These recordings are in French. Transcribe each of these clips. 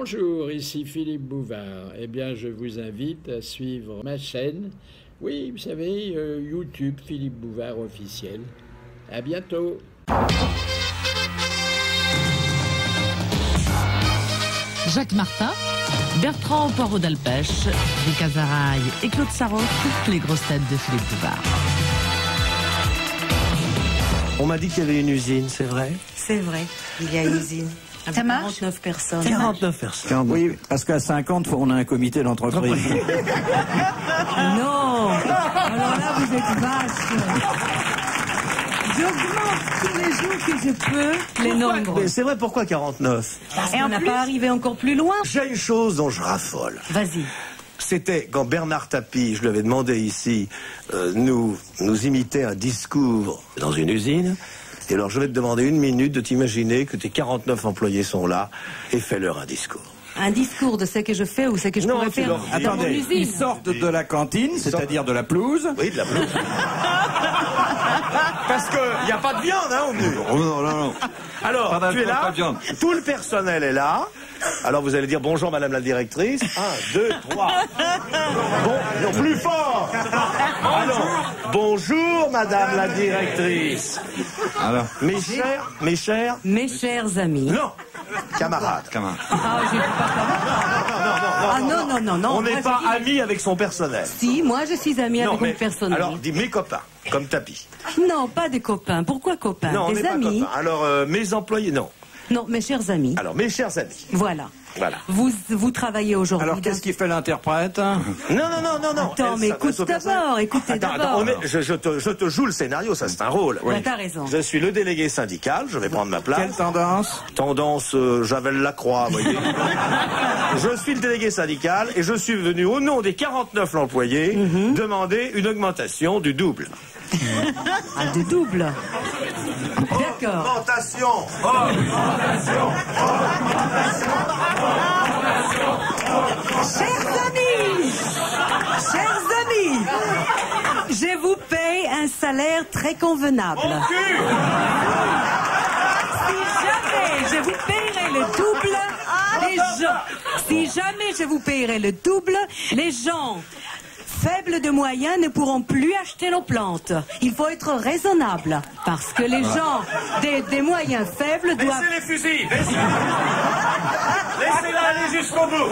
Bonjour, ici Philippe Bouvard. Eh bien, je vous invite à suivre ma chaîne. Oui, vous savez, YouTube Philippe Bouvard officiel. À bientôt. Jacques Martin, Bertrand Poirot d'Alpêche, Rick Azaraï et Claude Sarraute, les grosses têtes de Philippe Bouvard. On m'a dit qu'il y avait une usine, c'est vrai? C'est vrai, il y a une usine. Ça marche? 49 personnes. 49 personnes. Oui, parce qu'à 50, on a un comité d'entreprise. Non. Alors là, vous êtes vache. J'augmente tous les jours que je peux les nombres. Mais c'est vrai, pourquoi 49? Parce qu'on n'a pas arrivé encore plus loin. J'ai une chose dont je raffole. Vas-y. C'était quand Bernard Tapie, je lui avais demandé ici, nous imiter un discours dans une usine. Et alors je vais te demander 1 minute de t'imaginer que tes 49 employés sont là et fais-leur un discours. Un discours de ce que je fais ou ce que je pourrais faire dans mon usine. Ils sortent de la cantine, c'est-à-dire de la pelouse. Oui, de la pelouse. Parce qu'il n'y a pas de viande, hein, au menu. Oh, non, non, non. Alors, tu es là, tout le personnel est là. Alors vous allez dire bonjour madame la directrice. 1, 2, 3. Bon, non, plus fort. Alors, bonjour madame la directrice. Alors, Mes chers amis. Non, camarades. Ah, j'ai pas non. On n'est pas amis avec son personnel. Si, moi je suis amie avec mon personnel. Alors, dis mes copains, comme Tapie. Non, pas des copains. Pourquoi copains? Non, on des n'est pas amis. copains. Alors, mes employés, non. Non, mes chers amis. Alors, mes chers amis. Voilà. Vous travaillez aujourd'hui. alors qu'est-ce qui fait l'interprète? Non. Attends, mais écoutez d'abord. Je te joue le scénario, ça c'est un rôle. Oui. T'as raison. Je suis le délégué syndical, je vais prendre ma place. Quelle tendance? Tendance, Javel Lacroix, vous voyez. Je suis le délégué syndical et je suis venu au nom des 49 employés demander une augmentation du double. Ah, du double. D'accord. Augmentation. Chers amis, je vous paye un salaire très convenable. Si jamais je vous paierai le double, les gens faibles de moyens ne pourront plus acheter nos plantes. Il faut être raisonnable, parce que les gens des moyens faibles doivent... Laissez les fusils. Laissez-la aller jusqu'au bout.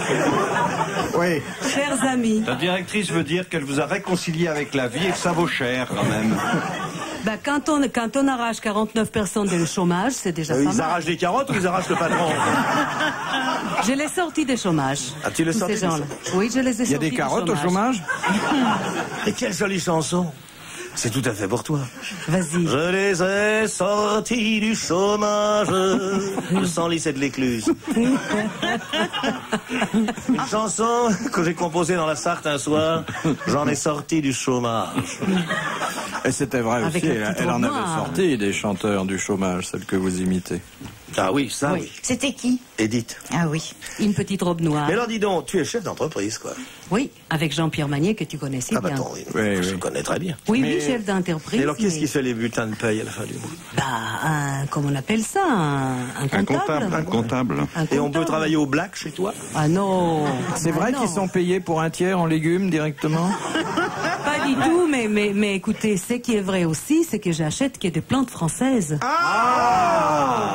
Oui. Chers amis... La directrice veut dire qu'elle vous a réconcilié avec la vie et que ça vaut cher quand même. Ben, quand on arrache 49 personnes de le chômage, c'est déjà pas mal. Ils arrachent des carottes ou ils arrachent le patron? Je l'ai sorti des chômages. Ah, tu les sorti des chômages? Oui, je les ai sortis. Il y a des carottes au chômage? Et quelle jolie chanson. C'est tout à fait pour toi. Vas-y. Je les ai sortis du chômage. Je sens Lysette de l'Écluse. Une chanson que j'ai composée dans la Sarthe un soir. J'en ai sorti du chômage. Et c'était vrai avec aussi, elle en avait sorti des chanteurs du chômage, celle que vous imitez. Ah oui, ça oui. C'était qui? Edith. Ah oui. Une petite robe noire. Mais alors dis donc, tu es chef d'entreprise, quoi. Oui, avec Jean-Pierre Magnier que tu connaissais bien. Attends, je connais très bien. Oui, chef d'entreprise. Et alors qu'est-ce qui fait les bulletins de paye à la fin du mois? Bah, comment on appelle ça? Un comptable. Un comptable. Et on peut travailler au black chez toi? Ah non. C'est vrai qu'ils sont payés pour un tiers en légumes directement? Pas du tout, mais écoutez, ce qui est vrai aussi, c'est que j'achète que des plantes françaises.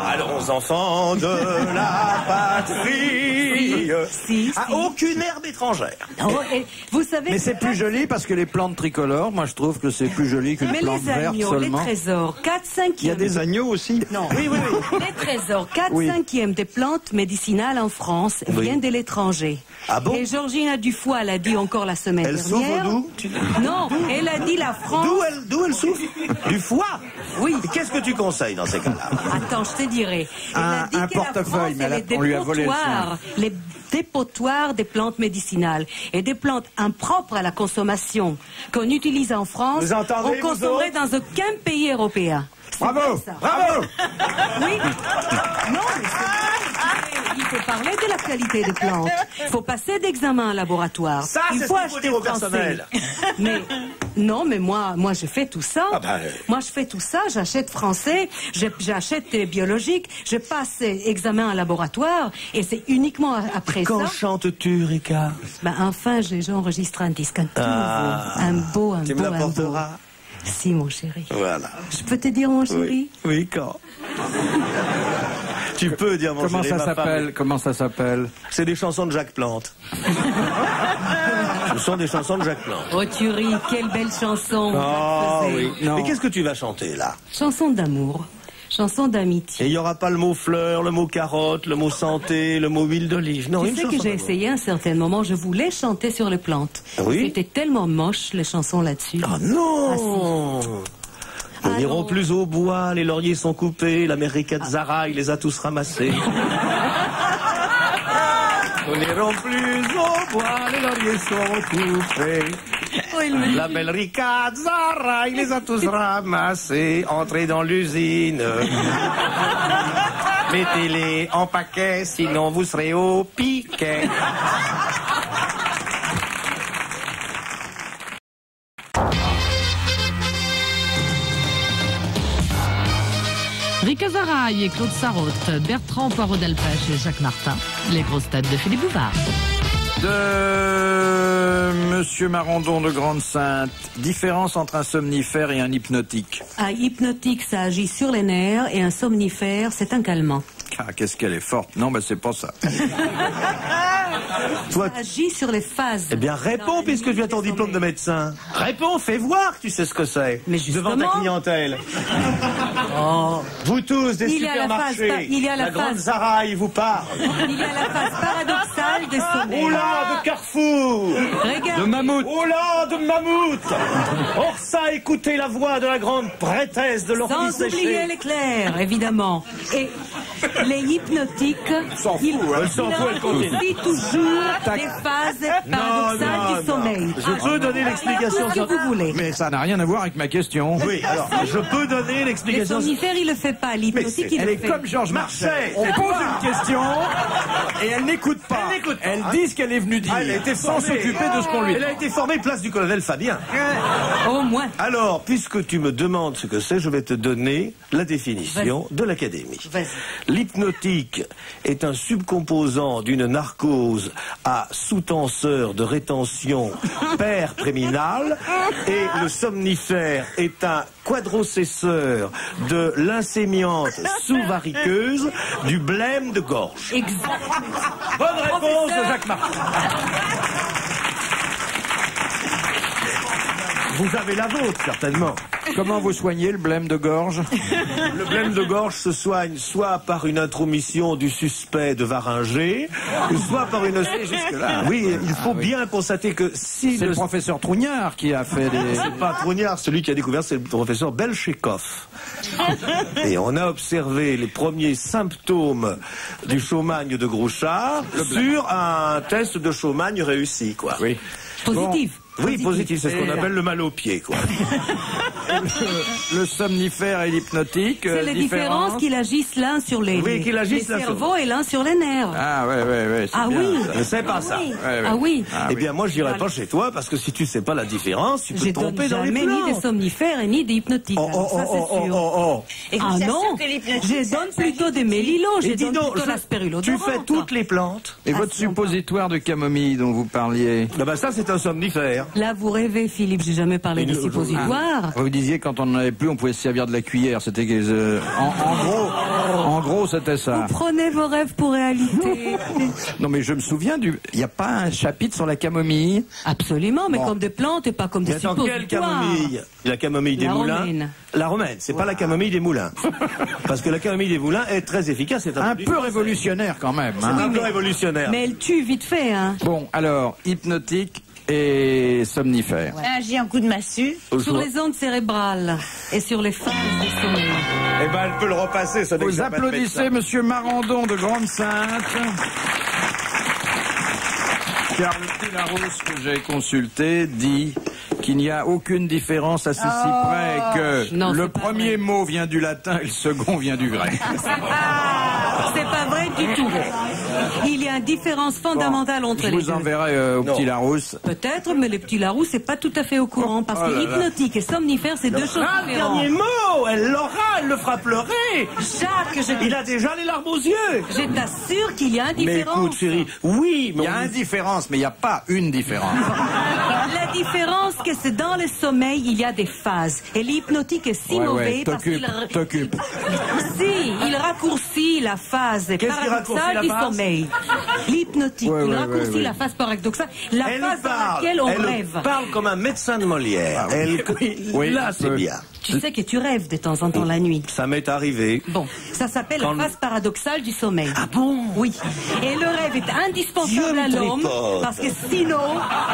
Allons enfants de la patrie. Si. Aucune herbe étrangère. Oh, et vous savez. Mais c'est plus joli parce que les plantes tricolores, moi je trouve que c'est plus joli qu'une plante les verte agneaux, seulement. Les trésors, 4/5. Il y a des agneaux aussi? Non. Oui. Les trésors, 4/5 des plantes médicinales en France viennent de l'étranger. Ah bon? Et Georgina Dufoy l'a dit encore la semaine Elle dernière. souffre d'où? Non, elle a dit la France. D'où elle souffre? Du foie? Oui. Qu'est-ce que tu conseilles dans ces cas-là? Attends, je te dirai. Elle a dit Un que la portefeuille, France, mais on lui a volé le sien. les dépotoirs des plantes médicinales et des plantes impropres à la consommation qu'on utilise en France, Vous entendez, on consommerait dans aucun pays européen. Bravo! Bravo! Oui. Non, mais il faut parler de la qualité des plantes. Il faut passer d'examen en laboratoire. Ça, il c'est faut ce qu'il faut acheter dire au français. personnel. Mais Non, mais moi je fais tout ça. Moi je fais tout ça, j'achète français, j'achète biologique, je passe examen en laboratoire et c'est uniquement après ça. Quand chantes-tu, Rika? Enfin, j'ai enregistré un disque, un beau. Tu me l'apporteras? Si, mon chéri. Voilà. Je peux te dire, mon chéri? Oui, quand? Tu peux dire, mon chéri, Comment ça s'appelle? C'est des chansons de Jacques Plante. Ce sont des chansons de Jacques Plante. Oh, tu ris, quelle belle chanson. Oui. Mais qu'est-ce que tu vas chanter, là? Chanson d'amour. Chanson d'amitié. Et il n'y aura pas le mot fleur, le mot carotte, le mot santé, le mot huile d'olive. Non, tu sais que j'ai essayé à un certain moment, je voulais chanter sur les plantes. Oui. C'était tellement moche, les chansons là-dessus. Ah non! Nous n'irons plus au bois, les lauriers sont coupés, l'Américaine Zara, il les a tous ramassés. Nous n'irons plus au bois, les lauriers sont coupés. La belle Rika Zara, il les a tous ramassés. Entrez dans l'usine. Mettez-les en paquet, sinon vous serez au piquet. Rika Zaraï et Claude Sarraute, Bertrand Poirot d'Alpech et Jacques Martin, les grosses têtes de Philippe Bouvard. De Monsieur Marandon de Grande-Sainte, différence entre un somnifère et un hypnotique. Un hypnotique, ça agit sur les nerfs et un somnifère, c'est un calmant. Ah, qu'est-ce qu'elle est forte. Non, c'est pas ça. Toi, ça agit sur les phases. Eh bien, réponds puisque tu as ton diplôme de médecin. Réponds, fais voir que tu sais ce que c'est. Mais justement, devant ta clientèle. Vous tous des supermarchés. La grande Zara, il vous parle. Il y a la phase paradoxale des sommeils. Oh là, de Carrefour. Regarde. De mammouth. Oh là, de mammouth. Or ça, écoutez la voix de la grande prêtresse de l'ordi Sans oublier séché. l'éclair, évidemment. Et les hypnotiques, elle s'en fout, elle continue. toujours les phases paradoxales du sommeil. Je peux donner l'explication. Ce que vous voulez. Mais ça n'a rien à voir avec ma question. Oui, alors, je peux donner Le l'explication. somnifère, il le fait pas. L'hypnotique, il Elle le est fait. comme Georges Marchais. On c'est pose pas- une question et elle n'écoute pas. Elle n'écoute pas, Elle hein. dit ce qu'elle est venue dire. Elle a été sans formée. s'occuper de ce qu'on lui dit. Elle a été formée place du colonel Fabien. Au moins. Alors, puisque tu me demandes ce que c'est, je vais te donner la définition de l'académie. Vas-y. L'hypnotique est un subcomposant d'une narcose à sous-tenseur de rétention perpréminale et le somnifère est un quadrocesseur de l'insémiante sous-variqueuse du blême de gorge. Exactement. Bonne réponse de Jacques Martin. Vous avez la vôtre, certainement. Comment vous soignez le blême de gorge? Le blême de gorge se soigne soit par une intromission du suspect de Varinger, ou soit par une... jusque-là. Oui, il faut bien constater que si C'est le professeur Trougnard qui a fait des... C'est pas Trougnard, celui qui a découvert, c'est le professeur Belchekov. Et on a observé les premiers symptômes du Shawmagne de Grouchard sur un test de Shawmagne réussi, quoi. Oui. Positif. Oui, positif, c'est ce qu'on appelle le mal au pied, quoi. Le somnifère et l'hypnotique. C'est la différence qu'ils agissent l'un sur les, Oui, qu'ils agissent les l'un sur cerveaux et l'un sur les nerfs. Ah ouais. Ah bien, oui. ça. Je sais pas ça. Oui. Ouais. Ah oui. Eh bien, moi, j'irai pas chez toi parce que si tu sais pas la différence, tu peux Je te donne tromper dans les jamais ni des plantes. somnifères et ni des hypnotiques. Alors, ça, c'est sûr. Et Ah vous non, assure que l'hypnotique, je ça donne plutôt des mélilos, je Et dis donne donc, plutôt la tu spirulodorantes. fais toutes les plantes. Et votre suppositoire de camomille dont vous parliez? Ah bah ça, c'est un somnifère. Là, vous rêvez, Philippe, j'ai jamais parlé de suppositoire. Vous disiez quand on n'en avait plus, on pouvait se servir de la cuillère. C'était en gros, c'était ça. Prenez vos rêves pour réalité. Non, mais je me souviens il n'y a pas un chapitre sur la camomille? Absolument, mais Bon. comme des plantes et pas comme Mais des attends, suppositoires. quelle camomille? La camomille des La moulins. romaine. La romaine, c'est pas la camomille des moulins. Parce que la camomille des moulins est très efficace. C'est Un peu révolutionnaire quand même. C'est Hein. un peu révolutionnaire. Mais elle tue vite fait, hein. Bon, alors, hypnotique et somnifère. J'ai un coup de massue. Sur les ondes cérébrales et sur les phases du sommeil. Eh ben, elle peut le repasser, ça. Vous applaudissez Monsieur Marandon de Grande-Sainte. Car le petit Larousse que j'ai consulté dit qu'il n'y a aucune différence à ceci près que Non, le c'est pas premier vrai. mot vient du latin et le second vient du grec. C'est pas vrai du tout. Il y a une différence fondamentale entre Je les vous deux. enverrai au petit Larousse. Peut-être, mais les petits Larousse, c'est pas tout à fait au courant, parce que hypnotique et somnifère, c'est deux choses Ah, différentes. dernier mot, elle l'aura, elle le fera pleurer. Jacques, Il a déjà les larmes aux yeux. je t'assure qu'il y a une Mais différence. écoute, chérie, oui, Il mais y a une différence, mais il n'y a pas une différence. La différence, que c'est dans le sommeil, il y a des phases. Et l'hypnotique est si mauvais parce qu'il... T'occupe. Si, il raccourcit la phase Qu'est-ce qui raccourcit paradoxale la du phase sommeil. L'hypnotique, il raccourcit la phase paradoxale, la phase dans laquelle on rêve. Elle parle comme un médecin de Molière. Oui, là, c'est bien. Tu sais que tu rêves de temps en temps la nuit. Ça m'est arrivé. Bon, ça s'appelle la phase paradoxale du sommeil. Ah bon? Oui. Et le rêve est indispensable à l'homme parce que sinon,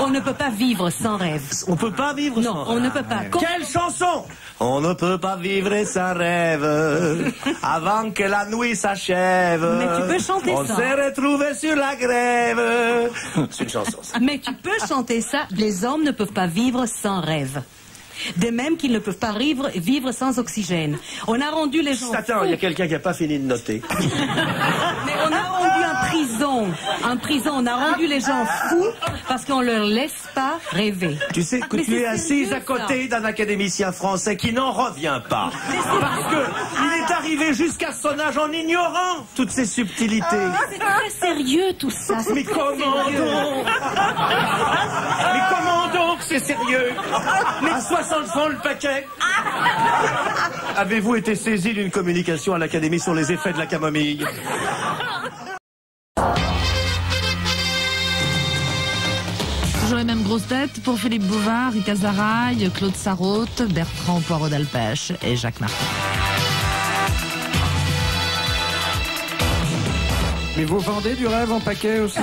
on ne peut pas vivre sans rêve. On peut pas vivre sans Non, on ne peut pas. Quelle chanson? On ne peut pas vivre sans rêve avant que la nuit s'achève. Mais tu peux chanter on ça. On s'est retrouvés sur la grève. C'est une chanson, ça. Mais tu peux chanter ça. Les hommes ne peuvent pas vivre sans rêve. De même qu'ils ne peuvent pas vivre sans oxygène. On a rendu les gens Attends, il y a quelqu'un qui n'a pas fini de noter. Mais on a rendu en prison, on a rendu les gens fous parce qu'on leur laisse pas rêver. Tu sais que Mais tu es c'est assise sérieux, à côté d'un académicien français qui n'en revient pas. Parce que il est arrivé jusqu'à son âge en ignorant toutes ces subtilités. C'est très sérieux tout ça. c'est Mais très comment sérieux. donc? Mais comment donc c'est sérieux? À 60 francs le paquet. Avez-vous été saisi d'une communication à l'Académie sur les effets de la camomille? Toujours les mêmes grosses têtes pour Philippe Bouvard, Rika Zaraï, Claude Sarraute, Bertrand Poirot d'Alpèche et Jacques Martin. Mais vous vendez du rêve en paquet aussi?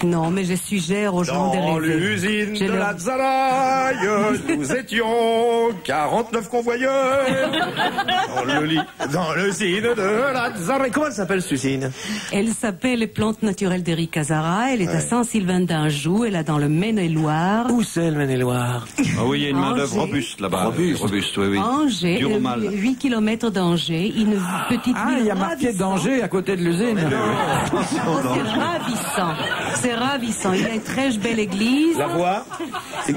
Non, mais je suggère aux gens de Dans rêver. l'usine Je de leur- la Zaraï, nous étions 49 convoyeurs. Dans l'usine de la Zaraï. Comment elle s'appelle cette usine? Elle s'appelle les plantes naturelles d'Eric Azara. Elle est à Saint-Sylvain d'Anjou. Elle est dans le Maine-et-Loire. Où c'est le Maine-et-Loire? Ah oui, il y a une main-d'œuvre Angers. robuste là-bas. Robuste, oui, oui. Angers, Dur au mal. 8 km d'Angers, une petite Ah, ville il y a marqué ravissante. danger à côté de l'usine. Oh, c'est ravissant. C'est ravissant. Il y a une très belle église. La voix.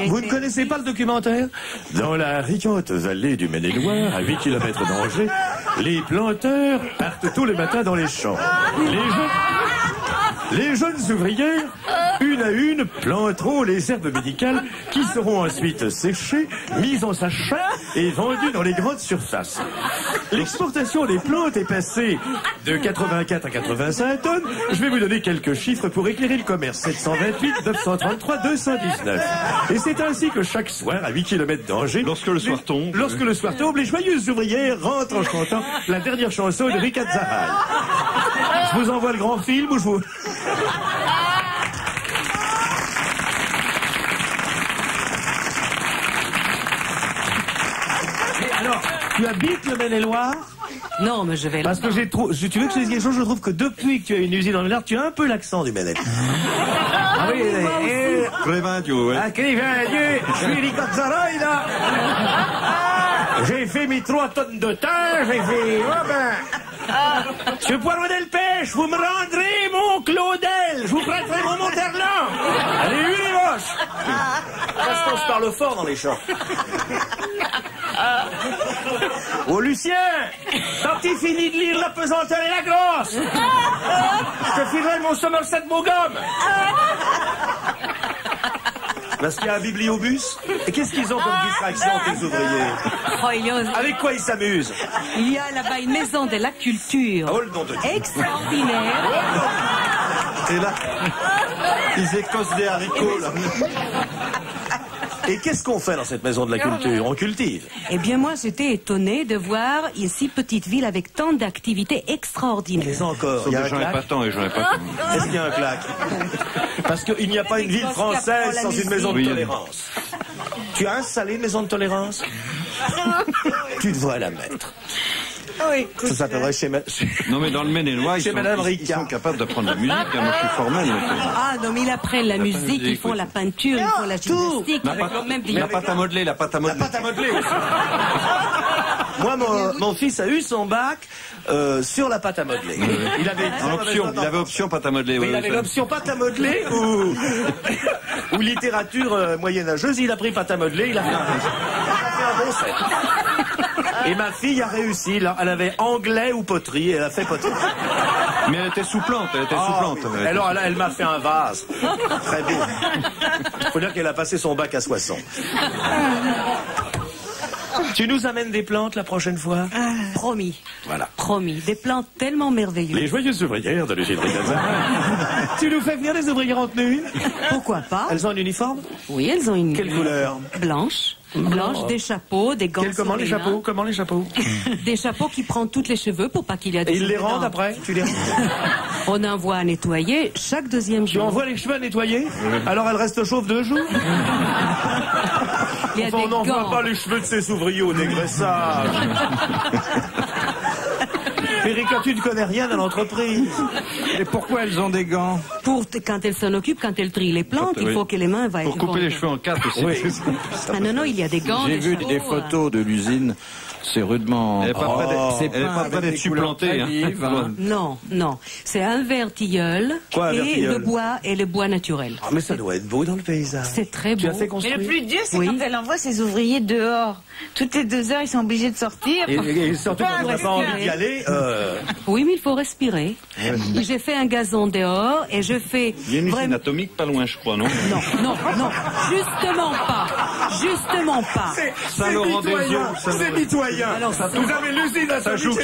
Vous ne connaissez pas le documentaire? Dans la riante vallée du Maine-et-Loire, à 8 km d'Angers, les planteurs partent tous les matins dans les champs. Les jeunes ouvrières, une à une, planteront les herbes médicales qui seront ensuite séchées, mises en sachet et vendues dans les grandes surfaces. L'exportation des plantes est passée de 84 à 85 tonnes. Je vais vous donner quelques chiffres pour éclairer le commerce. 728, 933, 219. Et c'est ainsi que chaque soir, à 8 km d'Angers, lorsque le soir tombe, les joyeuses ouvrières rentrent en chantant la dernière chanson de Rika Zaraï. Je vous envoie le grand film ou je vous... Mais alors, tu habites le Maine-et-Loire? Non, mais je vais Parce que j'ai trop... Tu veux que je te dise quelque chose? Je trouve que depuis que tu as une usine dans le Nord, tu as un peu l'accent du Maine-et-Loire. Ah oui, Crévindio, ouais. ah, Crévindio, je suis Rika Zaraï, là. J'ai fait mes 3 tonnes de terre, j'ai fait... Oh ben... Monsieur Poirot d'Alpèche, vous me rendrez mon Claudel, je vous prêterai mon Monterland. Allez, les moches. Parce qu'on se parle fort dans les champs. Oh Lucien, quand tu finis de lire La pesanteur et la grosse, je te filerai mon Somerset Mogum. Parce qu'il y a un bibliobus. Et qu'est-ce qu'ils ont comme distraction, tes ouvriers? Oh, Avec quoi ils s'amusent? il y a là-bas une maison de la culture Oh, le nom de Dieu. extraordinaire. Et là, ils écossent des haricots, là. Et qu'est-ce qu'on fait dans cette maison de la culture? On cultive. Eh bien, moi, j'étais étonnée de voir une si petite ville avec tant d'activités extraordinaires. Mais encore, il y a un J'en ai pas claque. tant et j'en ai pas tant. Est-ce qu'il y a un claque? Parce qu'il n'y a pas une ville française sans une maison de Oui. tolérance. Tu as installé une maison de tolérance? Tu devrais la mettre. Oui, Ça s'appellerait chez... Non, mais dans le Maine-et-Loire, Chez Madame ils Ricard. sont capables d'apprendre la musique. Hein. Moi, je suis formel. donc, Ah non, mais ils apprennent la musique, ils font la peinture, ils font la gymnastique, La avec pâte, même des... la pâte à modeler, la pâte à modeler. La pâte à modeler aussi. Moi, mon fils a eu son bac sur la pâte à modeler. Il avait option pâte à modeler. Oui, il avait l'option pâte à modeler ou littérature moyenâgeuse. Il a pris pâte à modeler, il a fait un bon set. Et ma fille a réussi. Elle avait anglais ou poterie, et elle a fait poterie. Mais elle était souplante, Oui. Alors elle m'a fait un vase. Très beau. Il faut dire qu'elle a passé son bac à 60. Tu nous amènes des plantes la prochaine fois? Promis. Voilà. Promis. Des plantes tellement merveilleuses. Les joyeuses ouvrières de l'usine Ricazaraï. Tu nous fais venir les ouvrières en tenue? Pourquoi pas? Elles ont un uniforme? Oui, elles ont une... Quelle couleur? Blanche. Blanche, des chapeaux, des gants. Comment les chapeaux? Comment les chapeaux? Des chapeaux qui prennent tous les cheveux pour pas qu'il y ait des... Et ils les rendent après? Tu les rends? On envoie à nettoyer chaque deuxième jour. Tu envoies les cheveux à nettoyer? Alors elles restent chauves 2 jours? Il y a Enfin, des on n'envoie gants. pas les cheveux de ces ouvriers au dégraissage. Erika, tu ne connais rien à l'entreprise. Et pourquoi elles ont des gants? Pour quand elles s'en occupent, quand elles trient les plantes, il faut que les mains Pour couper les cheveux en 4 aussi. Oui. Ah non, il y a des gants. J'ai vu des photos de l'usine. C'est rudement... Elle n'est pas près d'être supplantée. Non. C'est un verre tilleul Quoi, un verre et tilleul? le bois naturel. Ah, mais ça doit être beau dans le paysage. C'est très beau. Tu as fait Mais construire? le plus dur, c'est Oui. quand elle envoie ses ouvriers dehors. Toutes les 2 heures, ils sont obligés de sortir. Et surtout quand on n'a pas envie d'y aller. Oui, mais il faut respirer. J'ai fait un gazon dehors et je fais Il y a une usine vraiment... atomique pas loin, je crois, non? Non, justement pas. Saint-Laurent-des-Eaux. C'est mitoyen. Alors, ça Vous avez l'usine à Ça joue.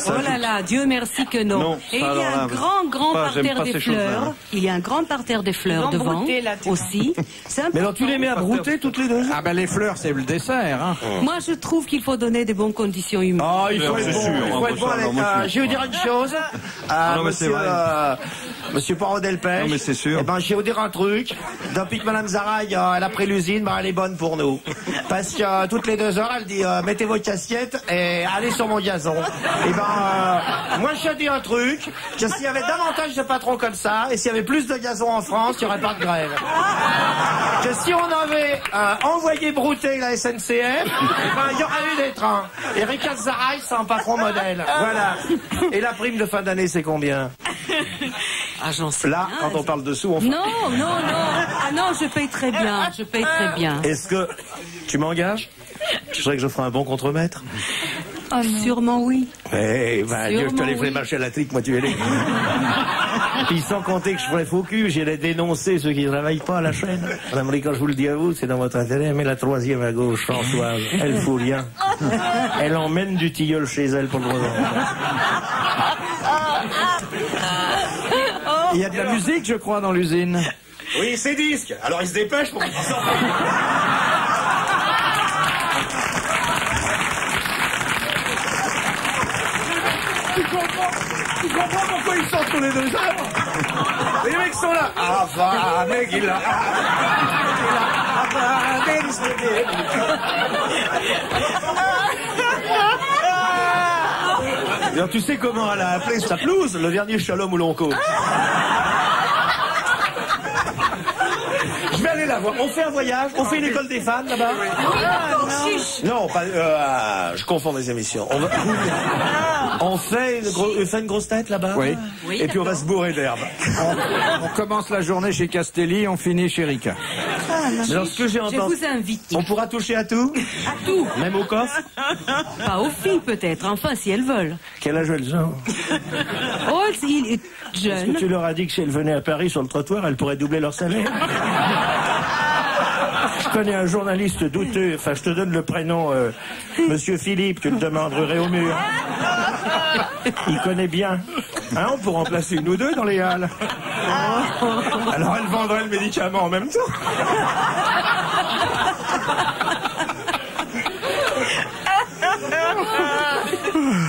Oh là là, Dieu merci que non. Non, Et il y ça, a alors un là, grand j'aime parterre pas des ces choses-là, fleurs. hein. Il y a un grand parterre des fleurs Ils vont devant brouter, là, tu vois. aussi. C'est Mais alors tu les mets à brouter toutes les 2 heures? Ah ben les fleurs, c'est le dessert. Hein. Moi, je trouve qu'il faut donner des bonnes conditions humaines. Ah, il faut C'est être bon. sûr, Il faut moi, être bon ça, avec. moi, je suis- Je vais vous dire une chose. non, mais c'est vrai. Monsieur Poireau-Delpech. Non, mais c'est sûr. Eh ben, je vais vous dire un truc. Depuis que Madame Zaraï, elle a pris l'usine, ben, elle est bonne pour nous. Parce que toutes les 2 heures, elle dit, mettez vos casquettes et allez sur mon gazon. Et ben, moi, je te dis un truc, que s'il y avait davantage de patrons comme ça, et s'il y avait plus de gazon en France, il n'y aurait pas de grève. Que si on avait envoyé brouter la SNCF, eh ben, il y aurait eu des trains. Et Ricazaraï, c'est un patron modèle. Voilà. Et la prime de fin d'année, c'est combien? Ah, j'en sais Là, rien. quand on parle dessous, on fait... Non. Ah non, je paye très bien. Est-ce que tu m'engages? Je sais que je ferai un bon contremaître. Sûrement oui. Eh ben, Dieu, je te Sûrement, les ferai oui. marcher à la trique, moi, tu es les. Puis sans compter que je ferai faux cul, j'irai dénoncer ceux qui ne travaillent pas à la chaîne. Madame Ricard, je vous le dis à vous, c'est dans votre intérêt, mais la 3e à gauche, Françoise, elle fout rien. Elle emmène du tilleul chez elle pour le revendre. Il y a de la musique, je crois, dans l'usine. Oui, c'est disque. Alors il se dépêche pour qu'ils sortent. Tu comprends pourquoi ils sortent tous les 2 heures? Les mecs sont là. Ah, va, mec, il a. Alors, tu sais comment elle a appelé sa pelouse? Le dernier shalom ou l'onco. Je vais aller la voir. On fait un voyage, on fait une école des fans là-bas. Non, pas, je confonds les émissions. On fait une grosse tête là-bas. Oui. Et puis on va se bourrer d'herbe. On commence la journée chez Castelli, on finit chez Rika. Mais alors, ce que j'ai Je entendu, vous invite. on pourra toucher à tout? À tout. Même au coffre? Pas aux filles peut-être, enfin si elles veulent. Quel âge elles ont? Oh, il est Est-ce jeune. que tu leur as dit que si elles venaient à Paris sur le trottoir, elles pourraient doubler leur salaire? Je connais un journaliste douteux, enfin je te donne le prénom, Monsieur Philippe, tu le demandes rue au mur. Il connaît bien. Hein, on pourrait en placer une ou 2 dans les halles. Alors elle vendrait le médicament en même temps.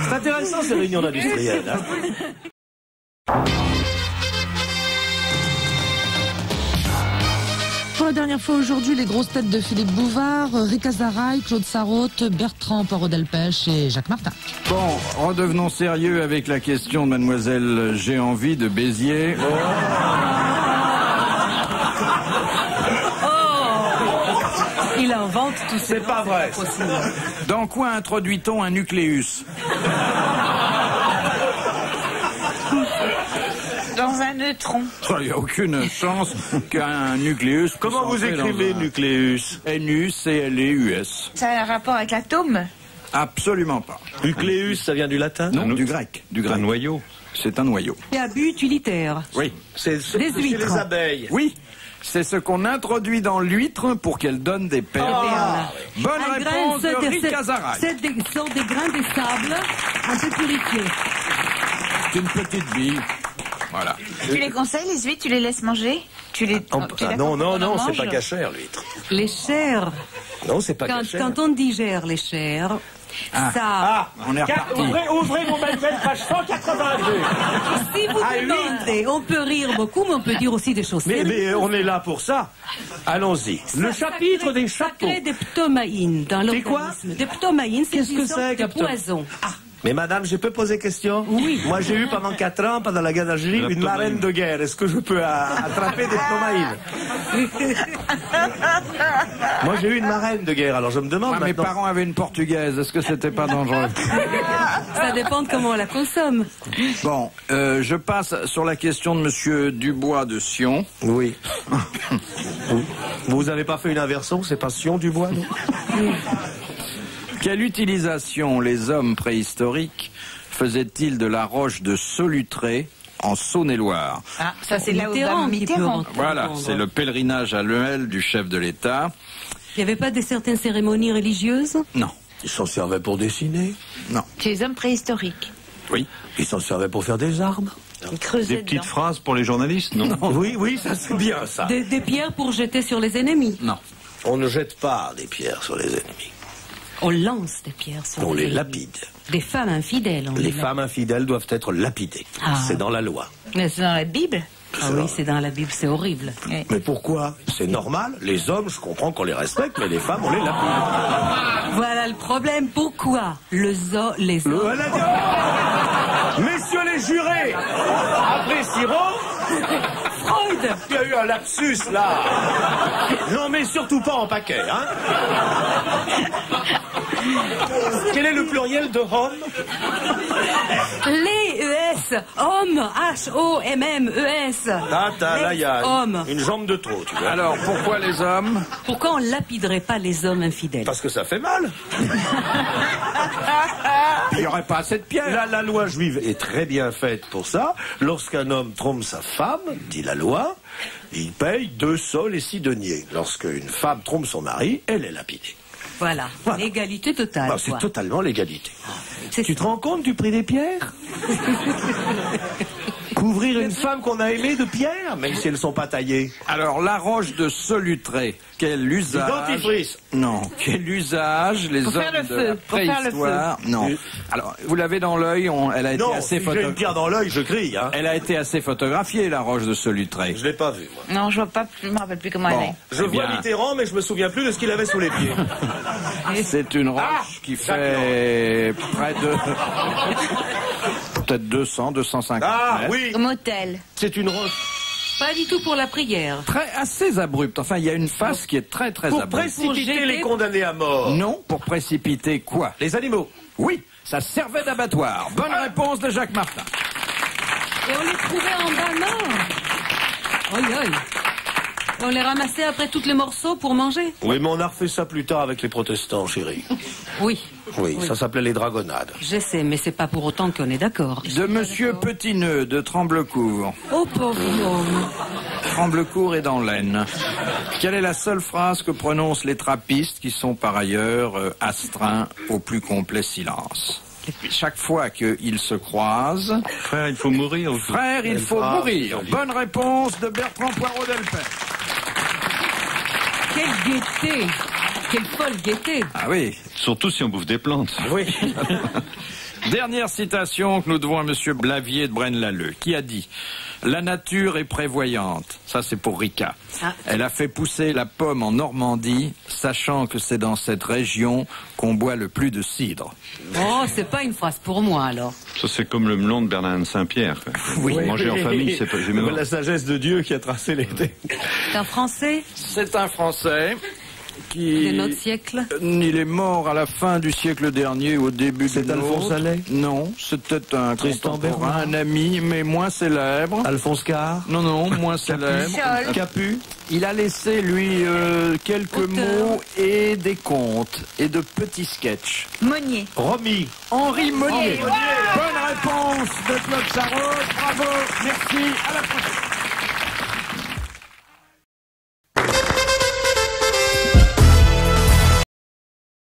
C'est intéressant ces réunions d'industriels. Hein. Pour la dernière fois aujourd'hui, les grosses têtes de Philippe Bouvard, Ricazaraï, Claude Sarraute, Bertrand Poireau-Delpech et Jacques Martin. Bon, redevenons sérieux avec la question de mademoiselle J'ai envie de Béziers. Il a invente tout ça. C'est pas vrai. Dans quoi introduit-on un nucléus? Dans un neutron. Il n'y a aucune chance qu'un nucléus... Comment vous écrivez nucléus? N-U-C-L-E-U-S. Ça a un rapport avec l'atome? Absolument pas. Nucléus, ça vient du latin? Non, du grec. Un noyau. C'est un noyau. Et à but utilitaire. Oui. C'est chez les huîtres. abeilles. Oui. C'est ce qu'on introduit dans l'huître pour qu'elle donne des perles. Bonne réponse de Rick Azaray. Ce sont des grains de sable un peu purifiés. C'est une petite bille. Voilà. Tu les conseilles, les huîtres? Tu les laisses manger? Non, c'est pas cachère, l'huître. Les chairs, Non, c'est pas cachère. quand on digère les chairs, ça... On est reparti. Ouvrez vos manuels, page 182. Si vous demandez, on peut rire beaucoup, mais on peut dire aussi des choses sérieuses. Mais on est là pour ça. Allons-y. Le chapitre des Ça chapeaux. crée des ptomaïnes dans Des quoi? l'organisme. Des ptomaïnes, c'est Qu'est-ce que une sorte c'est, de Captain? poison. Mais madame, je peux poser question? Oui. Moi, j'ai eu pendant 4 ans, pendant la guerre d'Algérie, une marraine de guerre. Est-ce que je peux attraper des ptomaïnes? Moi, j'ai eu une marraine de guerre, alors je me demande Mes maintenant... parents avaient une portugaise. Est-ce que c'était pas dangereux? Ça dépend de comment on la consomme. Bon, je passe sur la question de Monsieur Dubois de Sion. Oui. Vous avez pas fait une inversion? C'est pas Sion du bois, non? Quelle utilisation les hommes préhistoriques faisaient-ils de la roche de Solutré en Saône-et-Loire? Ah, ça c'est là où Mitterrand va qui peut Mitterrand. rentrer. Voilà, c'est le pèlerinage annuel du chef de l'État. Il n'y avait pas de certaines cérémonies religieuses? Non, Ils s'en servaient pour dessiner. non. Chez les hommes préhistoriques. Oui. Ils s'en servaient pour faire des armes. Ils creusaient Des petites dedans. phrases pour les journalistes, non? Oui, ça c'est bien, ça. Des pierres pour jeter sur les ennemis. Non. On ne jette pas des pierres sur les ennemis. On lance des pierres sur On les les ennemis. lapide. Des femmes infidèles. on Les les femmes infidèles doivent être lapidées. Ah. C'est dans la loi. Mais c'est dans la Bible. Ah oui, c'est dans la Bible, c'est horrible. Oui. Mais pourquoi? C'est normal. Les hommes, je comprends qu'on les respecte, mais les femmes, on les lapide. Voilà le problème. Pourquoi les hommes... Messieurs les jurés, apprécieront. Freud! Il y a eu un lapsus, là. Non, mais surtout pas en paquet, hein. Quel est le pluriel de homme? Les ES, hommes, H-O-M-M-E-S. Là, il y a hommes. une jambe de trop, tu vois. Alors, pourquoi les hommes? Pourquoi on lapiderait pas les hommes infidèles? Parce que ça fait mal. Il n'y aurait pas assez de pierres. Là, la loi juive est très bien faite pour ça. Lorsqu'un homme trompe sa femme, dit la loi, il paye 2 sols et 6 deniers. Lorsqu'une femme trompe son mari, elle est lapidée. Voilà, Voilà. l'égalité totale. Bah, c'est quoi. totalement l'égalité. C'est Tu te rends compte du prix des pierres? Couvrir une femme qu'on a aimée de pierres, même si elles ne sont pas taillées. Alors, la roche de Solutré, quel usage? Dentifrice. Non, quel usage les Pour hommes faire le de feu, la pour faire le préhistoire? Non. Oui. Alors, vous l'avez dans l'œil, elle a été Non, assez si j'ai une pierre dans l'œil, je crie. Hein. Elle a été assez photographiée, la roche de Solutré. Je l'ai pas vue, moi. Non, je vois pas, je me rappelle plus comment elle est. Je Eh vois bien. Mitterrand, mais je me souviens plus de ce qu'il avait sous les pieds. C'est une roche qui fait près de... peut-être 200, 250 Ah mètres. oui, Comme hôtel. c'est une roche. Pas du tout pour la prière. Assez abrupte. Enfin, il y a une face qui est très, très Pour abrupte. précipiter jeter- les condamnés à mort. Non, pour précipiter quoi? Les animaux. Oui, ça servait d'abattoir. Bonne réponse de Jacques Martin. Et on les trouvait en bas nord. Aïe, aïe. On les ramassait après tous les morceaux pour manger. Oui, mais on a refait ça plus tard avec les protestants, chérie. Oui. Oui, ça s'appelait les dragonnades. Je sais, mais c'est pas pour autant qu'on est d'accord. De Monsieur Petineux de Tremblecourt. Oh, pauvre homme. Tremblecourt est dans l'Aisne. Quelle est la seule phrase que prononcent les trappistes qui sont par ailleurs astreints au plus complet silence? Chaque fois qu'ils se croisent, Frère, il faut mourir. frère, il faut mourir. Bonne réponse de Bertrand Poirot Delpech. Quelle gaieté. Quelle folle gaieté. Ah oui. Surtout si on bouffe des plantes. Oui. Dernière citation que nous devons à Monsieur Blavier de Braine-l'Alleud, qui a dit « La nature est prévoyante ». Ça, c'est pour Rika. Ah. Elle a fait pousser la pomme en Normandie, sachant que c'est dans cette région qu'on boit le plus de cidre. Oh, c'est pas une phrase pour moi, alors. Ça, c'est comme le melon de Bernard de Saint-Pierre. quoi. Manger en famille, c'est pas... j'ai La sagesse de Dieu qui a tracé les... C'est un français? C'est un Français. De notre siècle. Il est mort à la fin du siècle dernier, au début du nôtre. C'est Alphonse Allais? Non, c'était un Tristan contemporain, Bernard? un ami, mais moins célèbre. Alphonse Carr? Non, moins célèbre. Capu? Il a laissé, lui, quelques mots et des contes et de petits sketchs. Monnier. Romy? Henri Monnier. Bonne réponse de Claude Sarraute. Bravo, merci, à la prochaine.